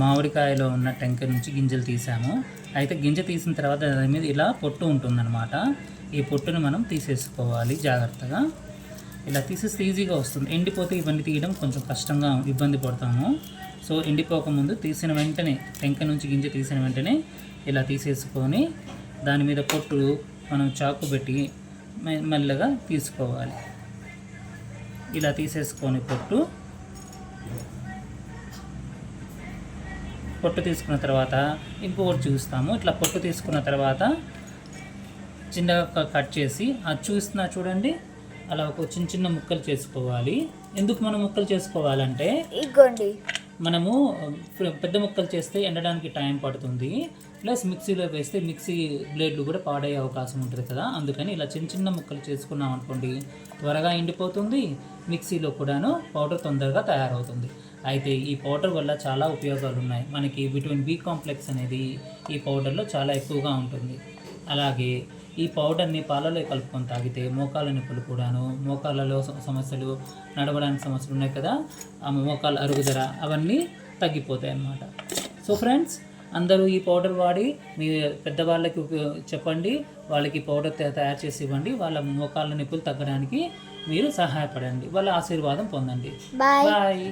మామిడికాయలో ఉన్న టెంక నుంచి గింజలు తీసాము. అయితే గింజ తీసిన తర్వాత దాని మీద ఇలా పొట్టు ఉంటుందన్నమాట. ఈ పొట్టును మనం తీసేసుకోవాలి జాగ్రత్తగా. ఇలా తీసేస్తే ఈజీగా వస్తుంది. ఎండిపోతే ఇవన్నీ తీయడం కొంచెం కష్టంగా ఇబ్బంది పడతాము. సో ఎండిపోకముందు తీసిన వెంటనే, టెంక నుంచి గింజ తీసిన వెంటనే ఇలా తీసేసుకొని దాని మీద పొట్టు మనం చాకు పెట్టి మెల్లగా తీసుకోవాలి. ఇలా తీసేసుకొని పొట్టు తీసుకున్న తర్వాత ఇంకొకటి చూస్తాము. ఇట్లా పొట్టు తీసుకున్న తర్వాత చిన్నగా కట్ చేసి అది చూడండి, అలా ఒక చిన్న ముక్కలు చేసుకోవాలి. ఎందుకు మనం ముక్కలు చేసుకోవాలంటే మనము పెద్ద ముక్కలు చేస్తే ఎండడానికి టైం పడుతుంది, ప్లస్ మిక్సీలో వేస్తే మిక్సీ బ్లేడ్లు కూడా పాడయ్యే అవకాశం ఉంటుంది కదా. అందుకని ఇలా చిన్న ముక్కలు చేసుకున్నాం అనుకోండి, త్వరగా ఎండిపోతుంది, మిక్సీలో కూడాను పౌడర్ తొందరగా తయారవుతుంది. అయితే ఈ పౌడర్ వల్ల చాలా ఉపయోగాలు ఉన్నాయి. మనకి విటమిన్ బి కాంప్లెక్స్ అనేది ఈ పౌడర్లో చాలా ఎక్కువగా ఉంటుంది. అలాగే ఈ పౌడర్ని పాలలో కలుపుకొని తాగితే మోకాళ్ళ నొప్పులు కూడాను, మోకాళ్ళలో సమస్యలు, నడవడానికి సమస్యలు ఉన్నాయి కదా, ఆ మోకాళ్ళ అరుగుదల అవన్నీ తగ్గిపోతాయి అన్నమాట. సో ఫ్రెండ్స్, అందరూ ఈ పౌడర్ వాడి మీ పెద్దవాళ్ళకి చెప్పండి, వాళ్ళకి పౌడర్ తయారు చేసి ఇవ్వండి. వాళ్ళ మోకాళ్ళ నొప్పులు తగ్గడానికి మీరు సహాయపడండి, వాళ్ళ ఆశీర్వాదం పొందండి. బాయ్.